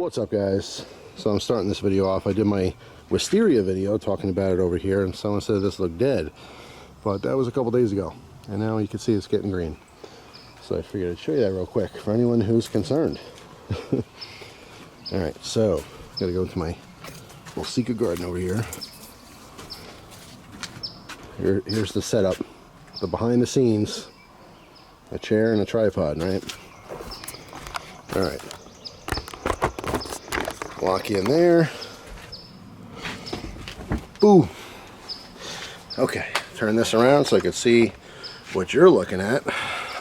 What's up, guys? So I'm starting this video off. I did my wisteria video talking about it over here, and someone said this looked dead, but that was a couple days ago, and now you can see it's getting green. So I figured I'd show you that real quick for anyone who's concerned. Alright, so gotta go to my little secret garden over here. Here's the setup, the behind the scenes, a chair and a tripod, right? Alright, lock you in there. Ooh. Okay, turn this around so I can see what you're looking at.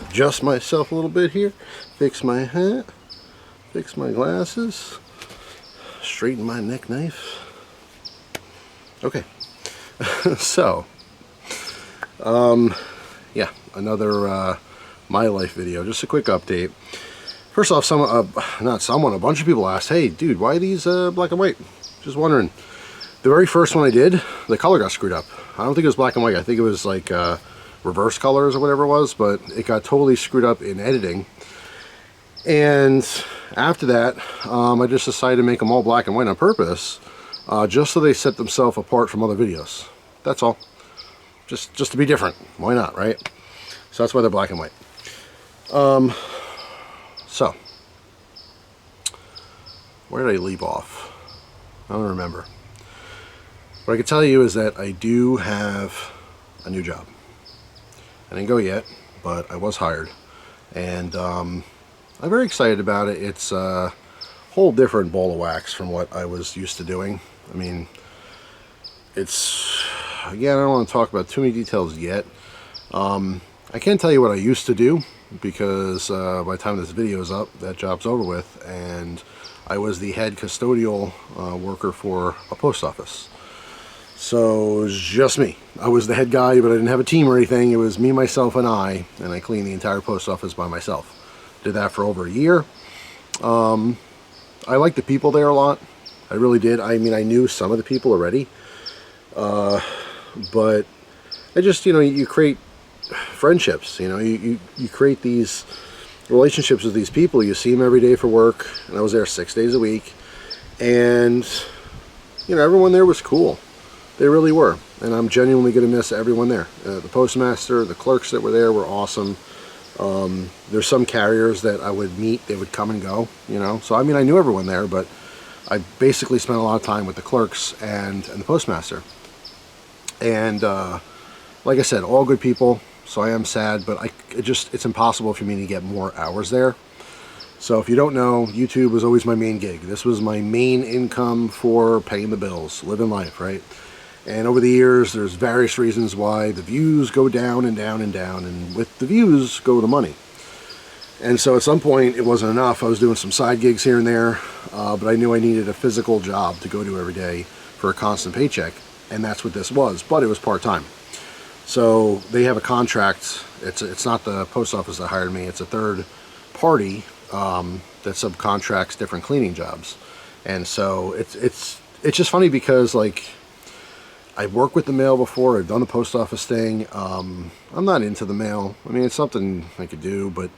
Adjust myself a little bit here, fix my hat, fix my glasses, straighten my neck knife. Okay, so yeah, another my life video, just a quick update. First off, a bunch of people asked, hey dude, why are these black and white? Just wondering. The very first one I did, the color got screwed up. I don't think it was black and white, I think it was like reverse colors or whatever it was, but it got totally screwed up in editing. And after that, I just decided to make them all black and white on purpose, just so they set themselves apart from other videos. That's all. Just to be different. Why not, right? So that's why they're black and white. So, where did I leave off? I don't remember. What I can tell you is that I do have a new job. I didn't go yet, but I was hired. And I'm very excited about it. It's a whole different ball of wax from what I was used to doing. I mean, it's, again, I don't want to talk about too many details yet. I can tell you what I used to do, because by the time this video is up, that job's over with, and I was the head custodial worker for a post office. So it was just me. I was the head guy, but I didn't have a team or anything. It was me, myself, and I cleaned the entire post office by myself. Did that for over a year. I liked the people there a lot. I really did. I mean, I knew some of the people already, but I just, you know, you create friendships, you know, you create these relationships with these people. You see them every day for work, and I was there 6 days a week, and you know, everyone there was cool. They really were, and I'm genuinely going to miss everyone there. The postmaster, the clerks that were there were awesome. There's some carriers that I would meet, they would come and go, you know, so I mean, I knew everyone there, but I basically spent a lot of time with the clerks and the postmaster. And like I said, all good people. So I am sad, but it's impossible for me to get more hours there. So if you don't know, YouTube was always my main gig. This was my main income for paying the bills, living life, right? And over the years, there's various reasons why the views go down and down and down, and with the views go the money. And so at some point, it wasn't enough. I was doing some side gigs here and there, but I knew I needed a physical job to go to every day for a constant paycheck, and that's what this was, but it was part-time. So they have a contract. It's not the post office that hired me. It's a third party that subcontracts different cleaning jobs. And so it's just funny because, like, I've worked with the mail before. I've done the post office thing. I'm not into the mail. I mean, it's something I could do, but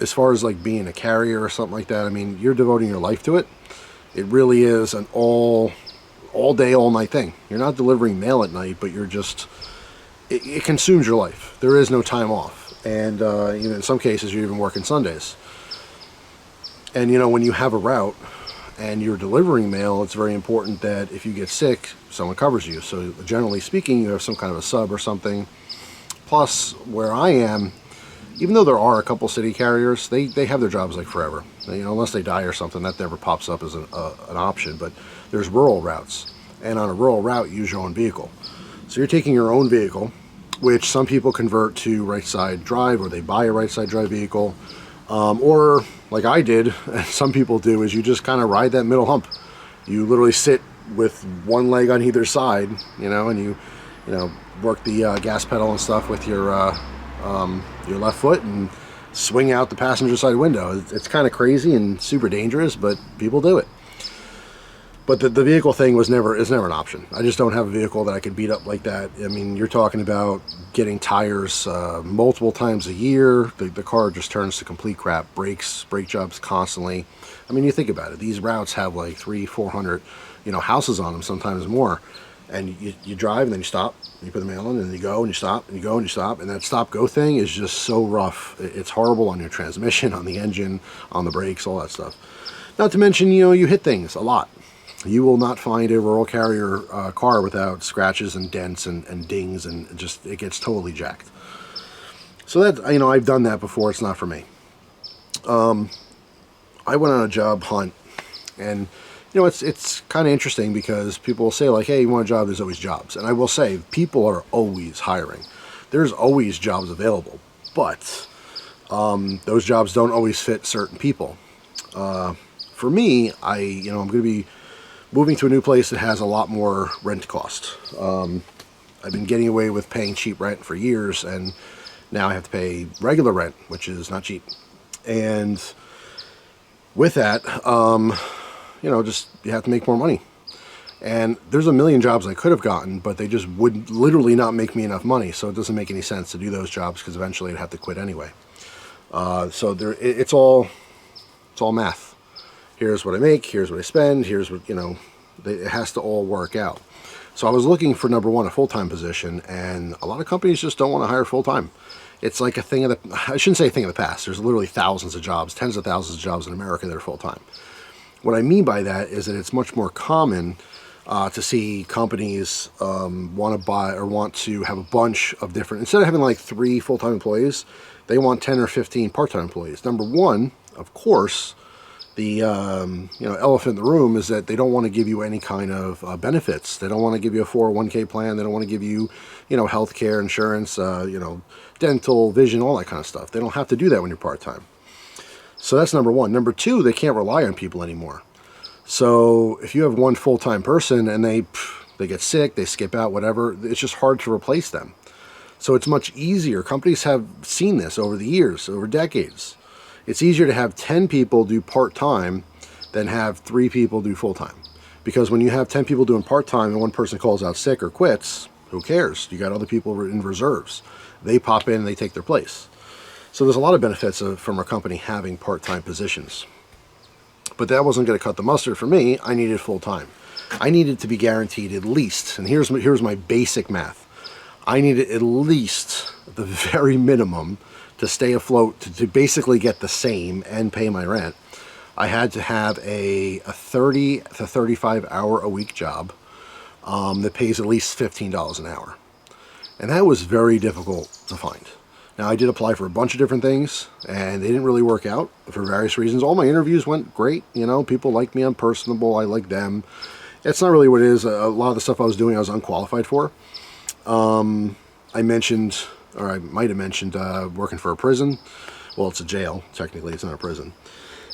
as far as like being a carrier or something like that, I mean, you're devoting your life to it. It really is an all day, all night thing. You're not delivering mail at night, but you're just, it consumes your life. There is no time off, and you know, in some cases you're even working Sundays. And you know, when you have a route and you're delivering mail, it's very important that if you get sick, someone covers you. So generally speaking, you have some kind of a sub or something. Plus, where I am, even though there are a couple city carriers, they have their jobs like forever. You know, unless they die or something, that never pops up as an option. But there's rural routes, and on a rural route, you use your own vehicle. So you're taking your own vehicle, which some people convert to right side drive, or they buy a right side drive vehicle, or like I did, and some people do, is you just kind of ride that middle hump. You literally sit with one leg on either side, you know, and you know, work the gas pedal and stuff with your left foot and swing out the passenger side window. It's kind of crazy and super dangerous, but people do it. But the vehicle thing is never an option. I just don't have a vehicle that I could beat up like that. I mean, you're talking about getting tires multiple times a year. The car just turns to complete crap. Brakes, brake jobs constantly. I mean, you think about it. These routes have like 300-400, houses on them, sometimes more. And you drive and then you stop. And you put the mail in and you go and you stop and you go and you stop. And that stop-go thing is just so rough. It's horrible on your transmission, on the engine, on the brakes, all that stuff. Not to mention, you hit things a lot. You will not find a rural carrier car without scratches and dents and dings, and just it gets totally jacked. So that, I've done that before. It's not for me. I went on a job hunt, and it's kind of interesting because people will say like, hey, you want a job? There's always jobs. And I will say, people are always hiring. There's always jobs available, but those jobs don't always fit certain people. For me, I'm going to be moving to a new place that has a lot more rent cost. I've been getting away with paying cheap rent for years, and now I have to pay regular rent, which is not cheap. And with that, just you have to make more money. And there's a million jobs I could have gotten, but they just would literally not make me enough money. So it doesn't make any sense to do those jobs because eventually I'd have to quit anyway. So it's all math. Here's what I make, here's what I spend, here's what, it has to all work out. So I was looking for, number one, a full-time position, and a lot of companies just don't want to hire full-time. It's like a thing of I shouldn't say a thing of the past. There's literally thousands of jobs, tens of thousands of jobs in America that are full-time. What I mean by that is that it's much more common to see companies want to buy or want to have a bunch of different, instead of having like 3 full-time employees, they want 10 or 15 part-time employees. Number one, of course, the elephant in the room is that they don't want to give you any kind of benefits. They don't want to give you a 401k plan. They don't want to give you, health care, insurance, dental, vision, all that kind of stuff. They don't have to do that when you're part-time. So that's number one. Number two, they can't rely on people anymore. So if you have one full-time person and they get sick, they skip out, whatever, it's just hard to replace them. So it's much easier. Companies have seen this over the years, over decades. It's easier to have 10 people do part-time than have 3 people do full-time. Because when you have 10 people doing part-time and one person calls out sick or quits, who cares? You got other people in reserves. They pop in and they take their place. So there's a lot of benefits from a company having part-time positions. But that wasn't going to cut the mustard for me. I needed full-time. I needed to be guaranteed at least, and here's my basic math, I needed at least the very minimum to stay afloat, to basically get the same and pay my rent. I had to have a 30 to 35 hour a week job that pays at least $15 an hour. And that was very difficult to find. Now, I did apply for a bunch of different things, and they didn't really work out for various reasons. All my interviews went great. People liked me. I'm personable. I like them. It's not really what it is. A lot of the stuff I was doing, I was unqualified for. I mentioned, or I might have mentioned, working for a prison. Well, it's a jail. Technically, it's not a prison.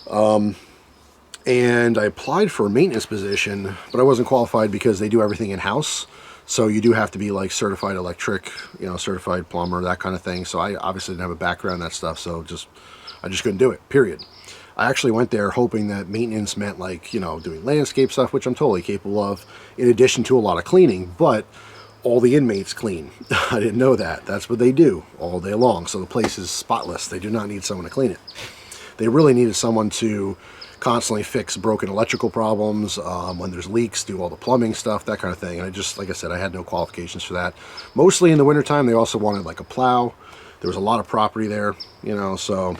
And I applied for a maintenance position, but I wasn't qualified because they do everything in-house. So you do have to be like certified electric, certified plumber, that kind of thing. So I obviously didn't have a background in that stuff, so I just couldn't do it, period. I actually went there hoping that maintenance meant like, doing landscape stuff, which I'm totally capable of, in addition to a lot of cleaning, but all the inmates clean. I didn't know that. That's what they do all day long. So the place is spotless. They do not need someone to clean it. They really needed someone to constantly fix broken electrical problems, when there's leaks, do all the plumbing stuff, that kind of thing. And like I said, I had no qualifications for that. Mostly in the wintertime, they also wanted like a plow. There was a lot of property there, so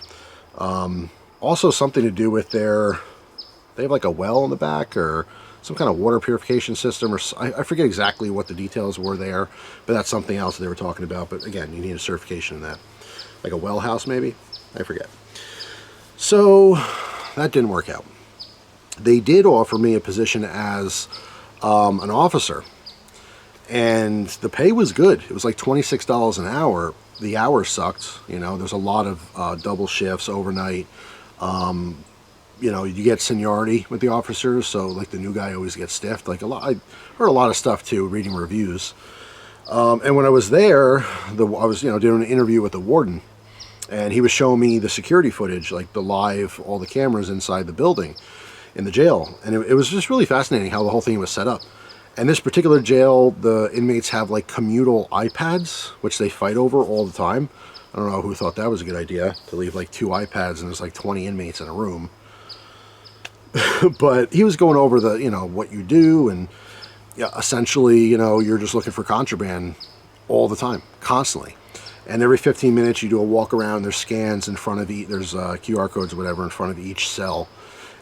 also something to do with they have like a well in the back or some kind of water purification system, or I forget exactly what the details were there, but that's something else they were talking about. But again, you need a certification in that, like a well house maybe, I forget. So that didn't work out. They did offer me a position as an officer, and the pay was good. It was like $26 an hour. The hours sucked. There's a lot of double shifts, overnight. You get seniority with the officers, so like the new guy always gets stiffed. I heard a lot of stuff too, reading reviews. And when I was there, I was doing an interview with the warden, and he was showing me the security footage, like the live, all the cameras inside the building. in the jail. And it was just really fascinating how the whole thing was set up. And this particular jail, the inmates have like communal iPads, which they fight over all the time. I don't know who thought that was a good idea, to leave like 2 iPads and there's like 20 inmates in a room. But he was going over the, you know, what you do, and yeah, essentially, you know, you're just looking for contraband all the time, constantly. And every 15 minutes you do a walk around, there's scans in front of each, there's QR codes or whatever in front of each cell.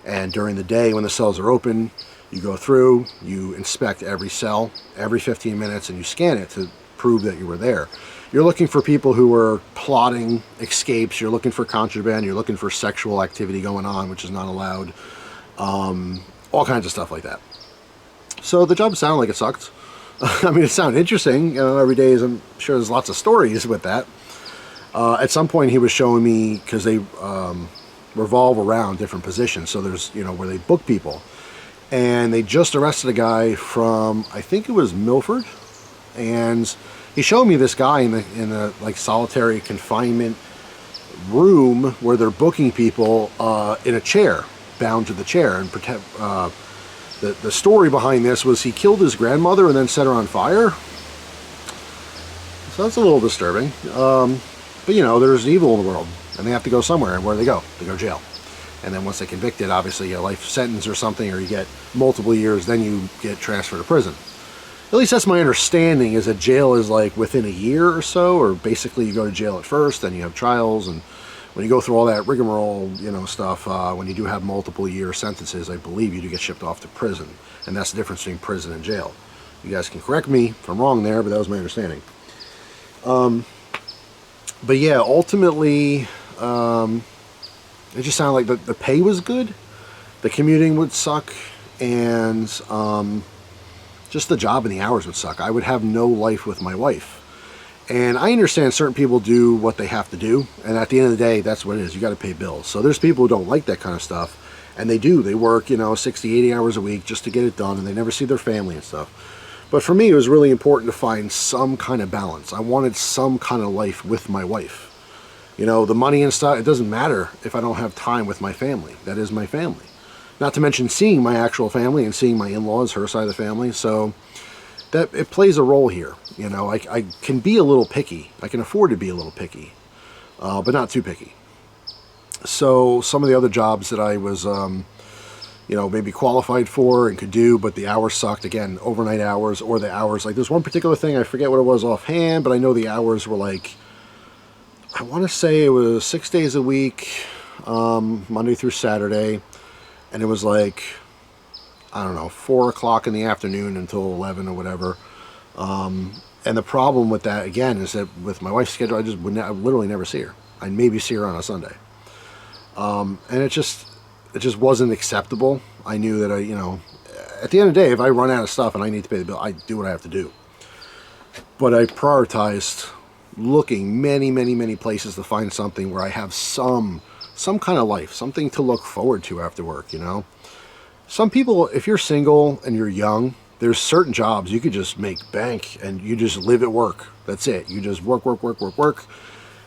And during the day when the cells are open, you go through, you inspect every cell every 15 minutes and you scan it to prove that you were there. You're looking for people who are plotting escapes, you're looking for contraband, you're looking for sexual activity going on, which is not allowed, all kinds of stuff like that. So the job sounded like it sucked. I mean, it sounded interesting, you know, every day, I'm sure there's lots of stories with that. At some point he was showing me, because they revolve around different positions, so there's, you know, where they book people. And they just arrested a guy from, I think it was Milford, and he showed me this guy in the like solitary confinement room where they're booking people in a chair, bound to the chair, and protect. The story behind this was he killed his grandmother and then set her on fire. So that's a little disturbing. But you know, there's evil in the world, and they have to go somewhere. And where do they go? They go to jail. And then once they're convicted, obviously a life sentence or something, or you get multiple years, then you get transferred to prison. At least that's my understanding, is that jail is like within a year or so, or basically you go to jail at first, then you have trials, and when you go through all that rigmarole, you know, stuff, when you do have multiple year sentences, I believe you do get shipped off to prison. And that's the difference between prison and jail. You guys can correct me if I'm wrong there, but that was my understanding. But yeah, ultimately, it just sounded like the pay was good, the commuting would suck, and just the job and the hours would suck. I would have no life with my wife. And I understand certain people do what they have to do, and at the end of the day, that's what it is. You got to pay bills. So there's people who don't like that kind of stuff, and they do. They work, you know, 60, 80 hours a week just to get it done, and they never see their family and stuff. But for me, it was really important to find some kind of balance. I wanted some kind of life with my wife. You know, the money and stuff, it doesn't matter if I don't have time with my family. That is my family. Not to mention seeing my actual family and seeing my in-laws, her side of the family. So that it plays a role here. You know, I can be a little picky. I can afford to be a little picky, but not too picky. So some of the other jobs that I was, you know, maybe qualified for and could do, but the hours sucked. Again, overnight hours, or the hours, like there's one particular thing, I forget what it was offhand, but I know the hours were like, I want to say it was 6 days a week, Monday through Saturday, and it was like, I don't know, 4 o'clock in the afternoon until 11 or whatever. And the problem with that, again, is that with my wife's schedule, I would literally never see her. I'd maybe see her on a Sunday. And it just wasn't acceptable. I knew that you know, at the end of the day, if I run out of stuff and I need to pay the bill, I do what I have to do. But I prioritized looking many places to find something where I have some kind of life, something to look forward to after work, you know. Some people, if you're single and you're young, there's certain jobs you could just make bank and you just live at work. That's it. You just work.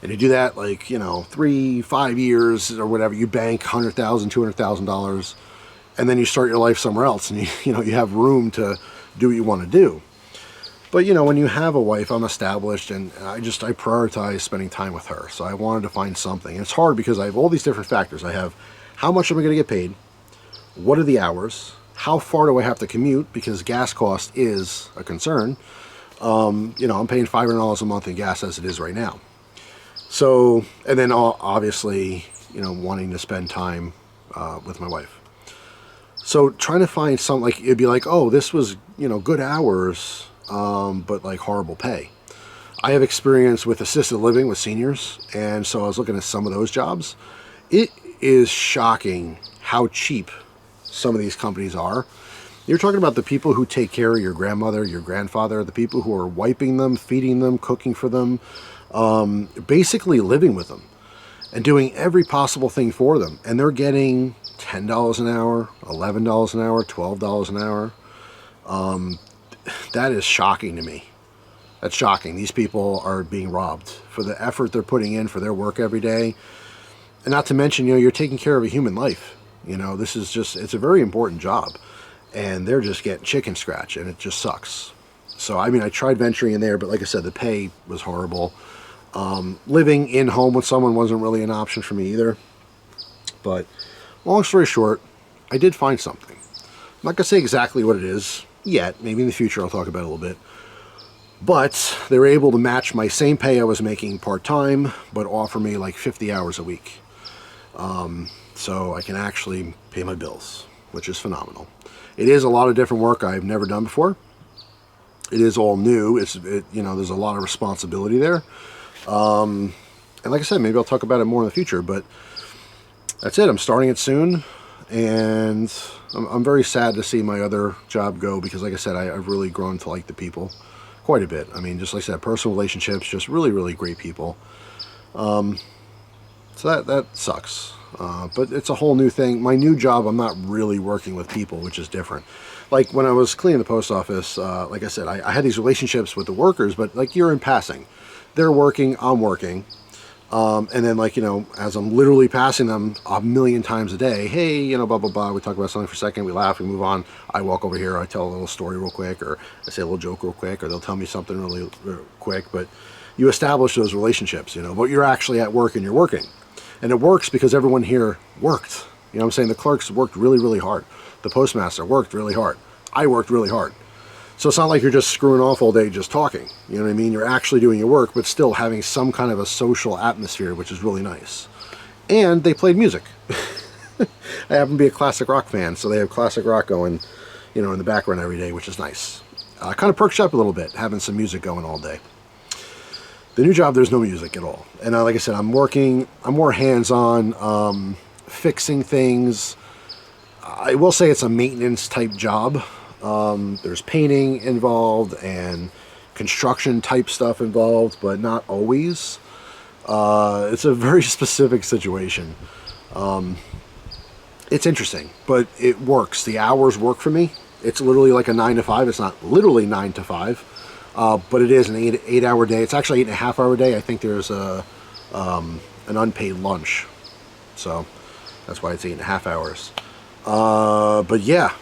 And you do that like, you know, 3-5 years or whatever. You bank $100,000, $200,000, and then you start your life somewhere else, and you know, you have room to do what you want to do. But you know, when you have a wife, I'm established, and I prioritize spending time with her. So I wanted to find something. And it's hard because I have all these different factors. I have how much am I going to get paid? What are the hours? How far do I have to commute? Because gas cost is a concern. You know, I'm paying $500 a month in gas as it is right now. So, and then obviously, you know, wanting to spend time with my wife. So trying to find something, like, it'd be like, oh, this was, you know, good hours, but like horrible pay. I have experience with assisted living with seniors, and so I was looking at some of those jobs. It is shocking how cheap some of these companies are. You're talking about the people who take care of your grandmother, your grandfather, the people who are wiping them, feeding them, cooking for them, basically living with them and doing every possible thing for them. And they're getting $10 an hour, $11 an hour, $12 an hour. That is shocking to me. That's shocking. These people are being robbed for the effort they're putting in for their work every day. And not to mention, you know, you're taking care of a human life. You know, this is just, it's a very important job, and they're just getting chicken scratch, and it just sucks. So, I mean, I tried venturing in there, but like I said, the pay was horrible. Living in home with someone wasn't really an option for me either. But long story short, I did find something. I'm not going to say exactly what it is yet. Maybe in the future I'll talk about it a little bit. But they were able to match my same pay I was making part-time, but offer me like 50 hours a week. So I can actually pay my bills, which is phenomenal. It is a lot of different work I've never done before. It is all new. You know, there's a lot of responsibility there. And like I said, maybe I'll talk about it more in the future, but that's it. I'm starting it soon, and I'm very sad to see my other job go, because like I said, I've really grown to like the people quite a bit. I mean, just like I said, personal relationships, just really, really great people. So that sucks. But it's a whole new thing. My new job, I'm not really working with people, which is different. Like when I was cleaning the post office, like I said, I had these relationships with the workers, but like you're in passing. They're working, I'm working. And then, like, you know, as I'm literally passing them a million times a day, hey, you know, blah, blah, blah, we talk about something for a second, we laugh, we move on, I walk over here, I tell a little story real quick, or I say a little joke real quick, or they'll tell me something really quick, but you establish those relationships, you know, but you're actually at work and you're working. And it works because everyone here worked. You know what I'm saying? The clerks worked really, really hard. The postmaster worked really hard. I worked really hard. So it's not like you're just screwing off all day just talking. You know what I mean? You're actually doing your work, but still having some kind of a social atmosphere, which is really nice. And they played music. I happen to be a classic rock fan, so they have classic rock going, you know, in the background every day, which is nice. Kind of perks you up a little bit, having some music going all day. The new job, there's no music at all. And like I said, I'm more hands-on, fixing things. I will say it's a maintenance type job. There's painting involved and construction type stuff involved, but not always. It's a very specific situation. It's interesting, but it works. The hours work for me. It's literally like a 9 to 5. It's not literally 9 to 5, but it is an 8-hour day. It's actually 8.5-hour day. I think there's an unpaid lunch, so that's why it's 8.5 hours. But yeah.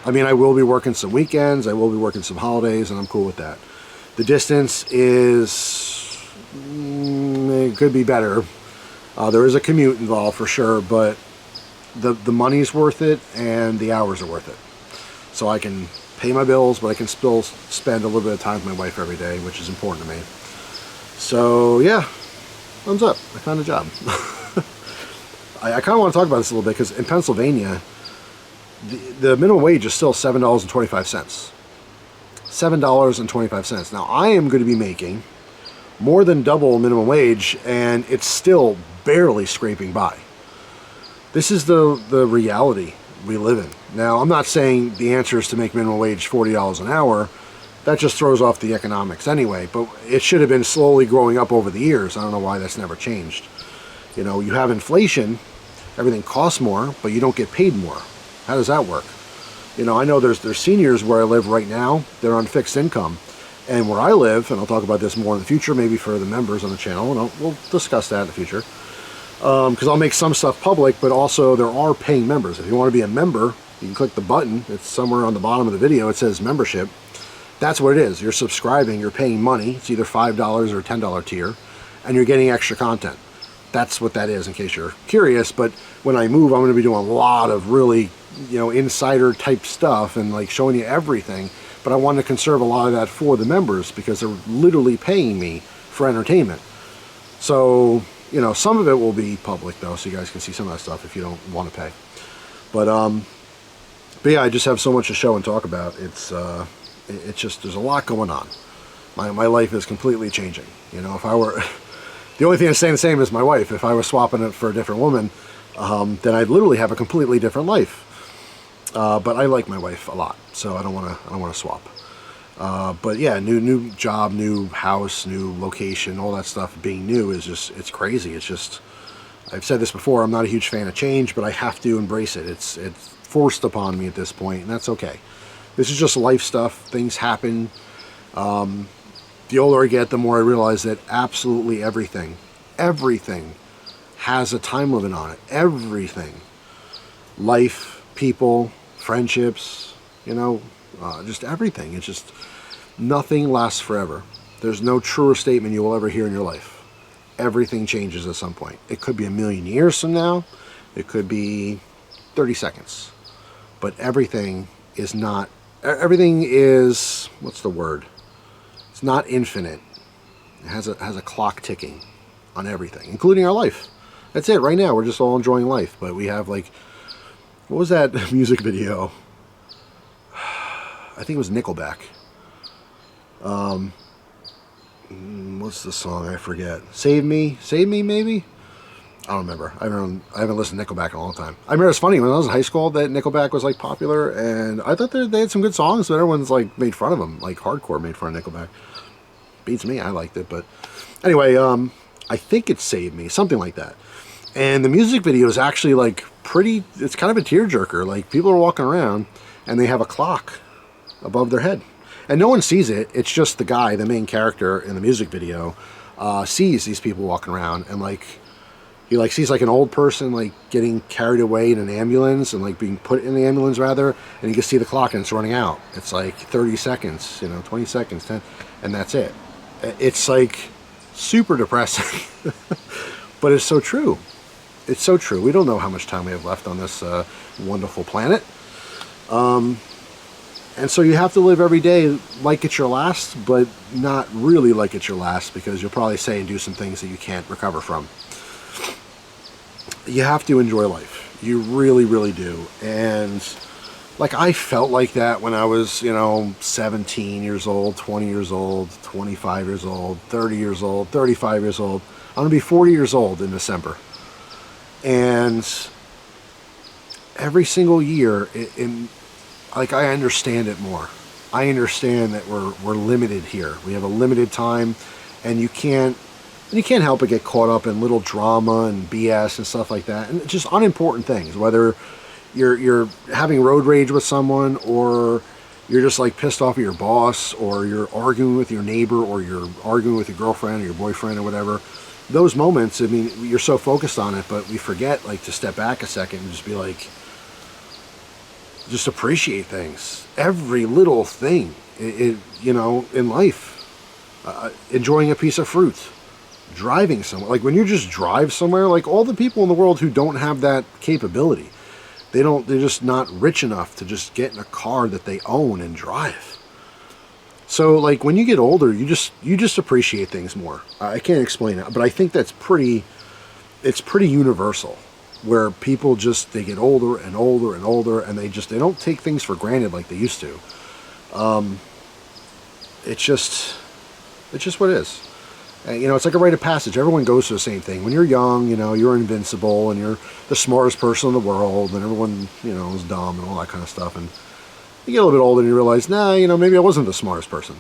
I mean, I will be working some weekends, I will be working some holidays, and I'm cool with that. The distance is, it could be better. There is a commute involved for sure, but the money's worth it, and the hours are worth it. So I can pay my bills, but I can still spend a little bit of time with my wife every day, which is important to me. So yeah, thumbs up, I found a job. I kind of want to talk about this a little bit, because in Pennsylvania, the minimum wage is still $7.25. $7.25. Now, I am going to be making more than double minimum wage, and it's still barely scraping by. This is the reality we live in. Now, I'm not saying the answer is to make minimum wage $40 an hour. That just throws off the economics anyway, but it should have been slowly growing up over the years. I don't know why that's never changed. You know, you have inflation, everything costs more, but you don't get paid more. How does that work? You know, I know there's seniors where I live right now, they're on fixed income. And where I live, and I'll talk about this more in the future, maybe for the members on the channel, and we'll discuss that in the future. Because I'll make some stuff public, but also there are paying members. If you want to be a member, you can click the button. It's somewhere on the bottom of the video, it says membership. That's what it is. You're subscribing, you're paying money. It's either $5 or $10 tier, and you're getting extra content. That's what that is, in case you're curious. But when I move, I'm going to be doing a lot of really, you know, insider type stuff and like showing you everything. But I want to conserve a lot of that for the members, because they're literally paying me for entertainment. So, you know, some of it will be public though, so you guys can see some of that stuff if you don't want to pay. But yeah, I just have so much to show and talk about. It's just, there's a lot going on. My life is completely changing. You know, if I were the only thing that's staying the same is my wife. If I was swapping it for a different woman, then I'd literally have a completely different life. But I like my wife a lot, so I don't want to swap. But yeah, new job, new house, new location, all that stuff being new is just, it's crazy. It's just, I've said this before, I'm not a huge fan of change, but I have to embrace it. It's forced upon me at this point, and that's okay. This is just life stuff. Things happen. The older I get, the more I realize that absolutely everything has a time limit on it. Everything. life, people, friendships, you know, just everything. It's just nothing lasts forever. There's no truer statement you will ever hear in your life. Everything changes at some point. It could be a million years from now. It could be 30 seconds. But everything is not, everything is, what's the word? It's not infinite. It has a clock ticking on everything, including our life. That's it. Right now, we're just all enjoying life. But we have, like, what was that music video? I think it was Nickelback. What's the song? I forget. Save Me, maybe? I don't remember. I haven't listened to Nickelback in a long time. I remember it's funny, when I was in high school, that Nickelback was, like, popular, and I thought they had some good songs, but everyone's, like, made fun of them. Like, hardcore made fun of Nickelback. Beats me. I liked it, but anyway, I think it's Save Me, something like that. And the music video is actually, like, pretty, it's kind of a tearjerker. Like, people are walking around, and they have a clock above their head. And no one sees it. It's just the guy, the main character in the music video, sees these people walking around, and, like, he, like, sees, like, an old person, like, getting carried away in an ambulance, and, like, being put in the ambulance, rather, and you can see the clock, and it's running out. It's, like, 30 seconds, you know, 20 seconds, 10, and that's it. It's, like, super depressing, but it's so true. It's so true. We don't know how much time we have left on this wonderful planet. And so you have to live every day like it's your last, but not really like it's your last, because you'll probably say and do some things that you can't recover from. You have to enjoy life. You really, really do. And, like, I felt like that when I was, you know, 17 years old, 20 years old, 25 years old, 30 years old, 35 years old. I'm going to be 40 years old in December. And every single year, like, I understand it more. I understand that we're limited here. We have a limited time, and you can't help but get caught up in little drama and BS and stuff like that, and just unimportant things. Whether you're having road rage with someone, or you're just, like, pissed off at your boss, or you're arguing with your neighbor, or you're arguing with your girlfriend or your boyfriend or whatever. Those moments, I mean, you're so focused on it, but we forget, like, to step back a second and just be like, just appreciate things. Every little thing, you know, in life. Enjoying a piece of fruit. Driving somewhere. Like, when you just drive somewhere, like, all the people in the world who don't have that capability, they're just not rich enough to just get in a car that they own and drive. So, like, when you get older, you just appreciate things more. I can't explain it, but I think it's pretty universal, where people just, they get older and older and older, and they don't take things for granted like they used to. It's just what it is. And, you know, it's like a rite of passage. Everyone goes through the same thing. When you're young, you know, you're invincible, and you're the smartest person in the world, and everyone, you know, is dumb and all that kind of stuff. And you get a little bit older, and you realize, nah, you know, maybe I wasn't the smartest person.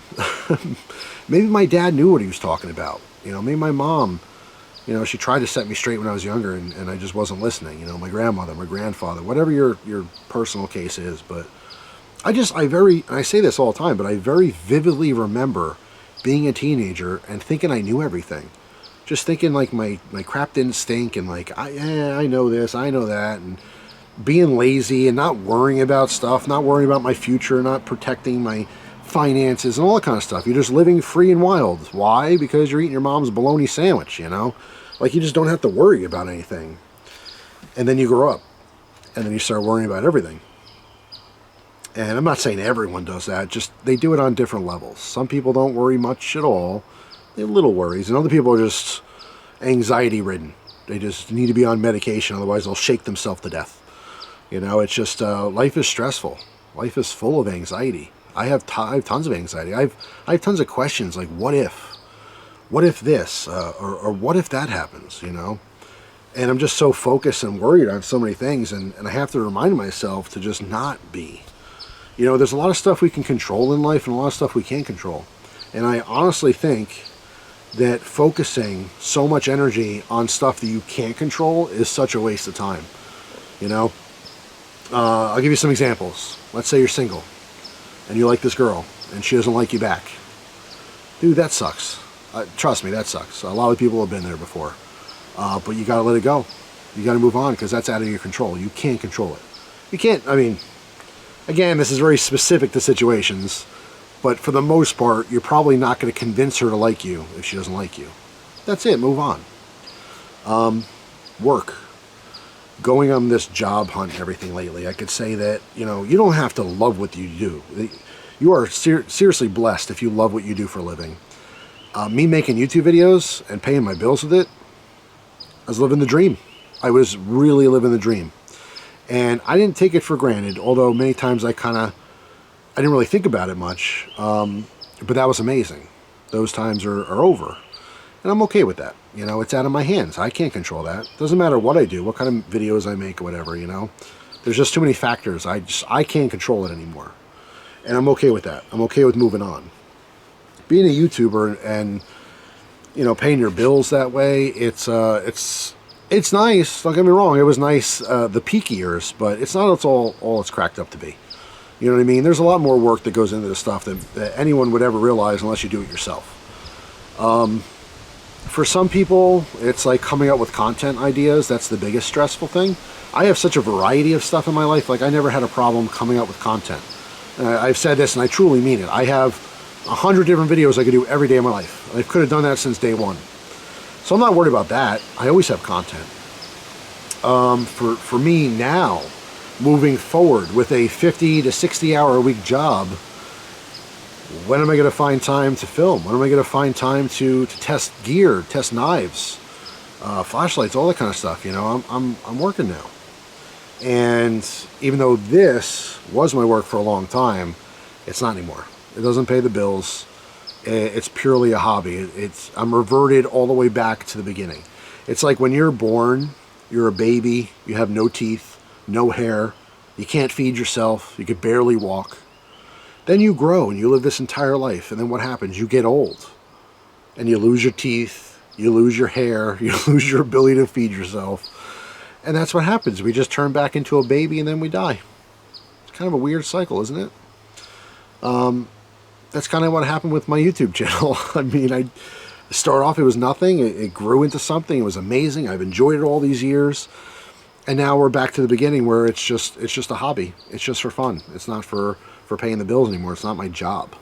Maybe my dad knew what he was talking about. You know, maybe my mom, you know, she tried to set me straight when I was younger, and I just wasn't listening. You know, my grandmother, my grandfather, whatever your personal case is. But and I say this all the time, but I very vividly remember being a teenager and thinking I knew everything. Just thinking, like, my crap didn't stink, and, like, I know this, I know that, and being lazy and not worrying about stuff, not worrying about my future, not protecting my finances and all that kind of stuff. You're just living free and wild. Why? Because you're eating your mom's bologna sandwich, you know? Like, you just don't have to worry about anything. And then you grow up, and then you start worrying about everything. And I'm not saying everyone does that, just they do it on different levels. Some people don't worry much at all. They have little worries, and other people are just anxiety-ridden. They just need to be on medication, otherwise they'll shake themselves to death. You know, it's just, life is stressful. Life is full of anxiety. I have tons of anxiety. I have tons of questions, like, what if? What if this? Or what if that happens, you know? And I'm just so focused and worried on so many things, and I have to remind myself to just not be. You know, there's a lot of stuff we can control in life and a lot of stuff we can't control. And I honestly think that focusing so much energy on stuff that you can't control is such a waste of time. You know? I'll give you some examples. Let's say you're single, and you like this girl, and she doesn't like you back. Dude, that sucks. Trust me, that sucks. A lot of people have been there before. But you gotta let it go. You gotta move on, because that's out of your control. You can't control it. You can't, I mean, again, this is very specific to situations, but for the most part, you're probably not going to convince her to like you if she doesn't like you. That's it, move on. Work. Going on this job hunt and everything lately, I could say that, you know, you don't have to love what you do. You are seriously blessed if you love what you do for a living. Me making YouTube videos and paying my bills with it, I was living the dream. I was really living the dream. And I didn't take it for granted, although many times I didn't really think about it much. But that was amazing. Those times are over. And I'm okay with that. You know, it's out of my hands. I can't control that. Doesn't matter what I do, what kind of videos I make or whatever, you know. There's just too many factors. I can't control it anymore. And I'm okay with that. I'm okay with moving on. Being a YouTuber and, you know, paying your bills that way, it's nice. Don't get me wrong. It was nice the peak years, but it's not all it's cracked up to be. You know what I mean? There's a lot more work that goes into this stuff that anyone would ever realize unless you do it yourself. For some people, it's like coming up with content ideas. That's the biggest stressful thing. I have such a variety of stuff in my life. Like, I never had a problem coming up with content. I've said this, and I truly mean it. I have 100 different videos I could do every day of my life. I could have done that since day one. So I'm not worried about that. I always have content. For me now, moving forward with a 50 to 60 hour a week job, when am I going to find time to film? When am I going to find time to test gear, test knives, flashlights, all that kind of stuff? You know, I'm working now. And even though this was my work for a long time, it's not anymore. It doesn't pay the bills. It's purely a hobby. I'm reverted all the way back to the beginning. It's like when you're born, you're a baby, you have no teeth, no hair, you can't feed yourself, you could barely walk. Then you grow and you live this entire life, and then what happens? You get old and you lose your teeth, you lose your hair, you lose your ability to feed yourself. And that's what happens. We just turn back into a baby and then we die. It's kind of a weird cycle, isn't it? That's kind of what happened with my YouTube channel. I mean, I started off, it was nothing. It grew into something. It was amazing. I've enjoyed it all these years. And now we're back to the beginning where it's just a hobby. It's just for fun. It's not for paying the bills anymore. It's not my job.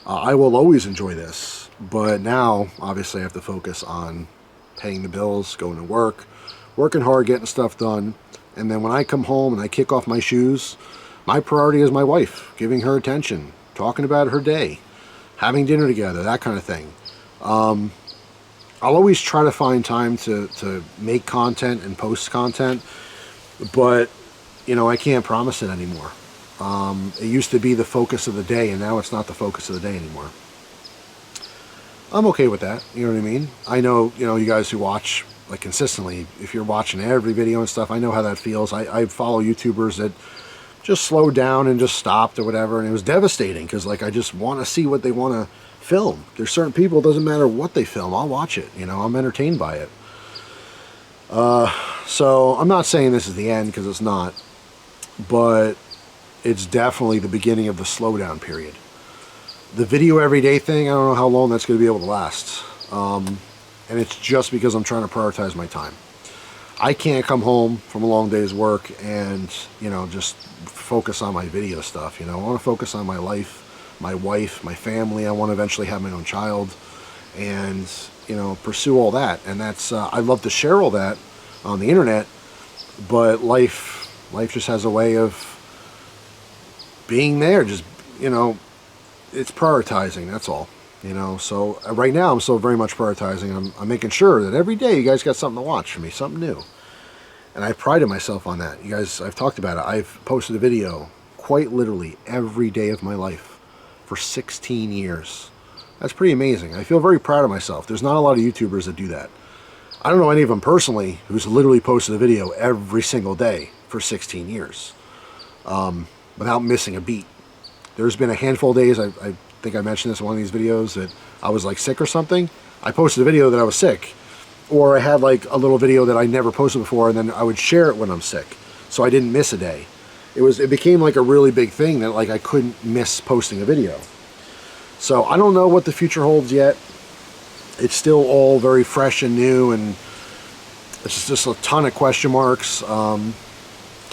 I will always enjoy this, but now obviously I have to focus on paying the bills, going to work, working hard, getting stuff done. And then when I come home and I kick off my shoes, my priority is my wife, giving her attention, talking about her day, having dinner together, that kind of thing. I'll always try to find time to make content and post content, but you know, I can't promise it anymore. It used to be the focus of the day, and now it's not the focus of the day anymore. I'm okay with that, you know what I mean? I know, you know, you guys who watch like consistently, if you're watching every video and stuff, I know how that feels. I follow YouTubers that just slowed down and just stopped or whatever, and it was devastating because like I just want to see what they want to film. There's certain people, it doesn't matter what they film, I'll watch it, you know, I'm entertained by it. So I'm not saying this is the end, because it's not, but it's definitely the beginning of the slowdown period. The video everyday thing, I don't know how long that's going to be able to last. And it's just because I'm trying to prioritize my time. I can't come home from a long day's work and, you know, just focus on my video stuff. You know, I want to focus on my life, my wife, my family. I want to eventually have my own child and, you know, pursue all that. And that's, I love to share all that on the internet, but life just has a way of being there. Just, you know, it's prioritizing, that's all. You know, so right now I'm still very much prioritizing. I'm making sure that every day you guys got something to watch for me, something new. And I prided myself on that. You guys, I've talked about it. I've posted a video quite literally every day of my life for 16 years. That's pretty amazing. I feel very proud of myself. There's not a lot of YouTubers that do that. I don't know any of them personally who's literally posted a video every single day for 16 years without missing a beat. There's been a handful of days, I think I mentioned this in one of these videos, that I was like sick or something. I posted a video that I was sick, or I had like a little video that I never posted before, and then I would share it when I'm sick, so I didn't miss a day. It became like a really big thing that like I couldn't miss posting a video. So I don't know what the future holds yet. It's still all very fresh and new, and it's just a ton of question marks.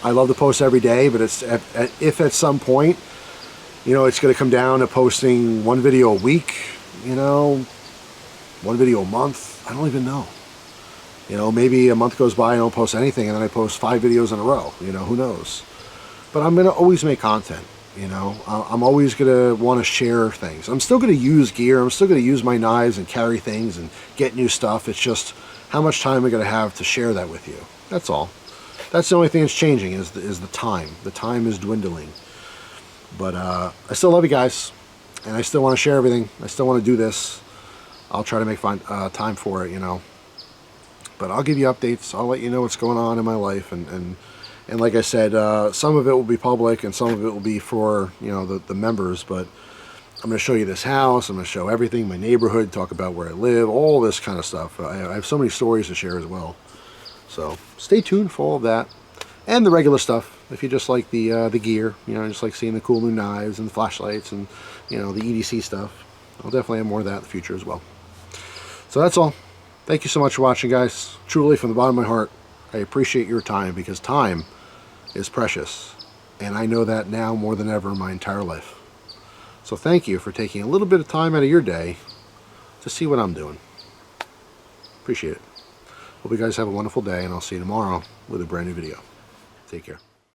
I love to post every day, but it's if at some point, you know, it's going to come down to posting one video a week, you know, one video a month. I don't even know. You know, maybe a month goes by and I don't post anything, and then I post 5 videos in a row. You know, who knows? But I'm going to always make content. You know, I'm always going to want to share things. I'm still going to use gear. I'm still going to use my knives and carry things and get new stuff. It's just how much time I'm going to have to share that with you. That's all. That's the only thing that's changing is the time. The time is dwindling. But I still love you guys, and I still want to share everything. I still want to do this. I'll try to make time for it, you know. But I'll give you updates. I'll let you know what's going on in my life, and like I said, some of it will be public, and some of it will be for, you know, the members. But I'm going to show you this house. I'm going to show everything, my neighborhood, talk about where I live, all this kind of stuff. I have so many stories to share as well. So stay tuned for all of that, and the regular stuff. If you just like the gear, you know, just like seeing the cool new knives and the flashlights and, you know, the EDC stuff, I'll definitely have more of that in the future as well. So that's all. Thank you so much for watching, guys. Truly, from the bottom of my heart, I appreciate your time, because time is precious, and I know that now more than ever in my entire life. So thank you for taking a little bit of time out of your day to see what I'm doing. Appreciate it. Hope you guys have a wonderful day, and I'll see you tomorrow with a brand new video. Take care.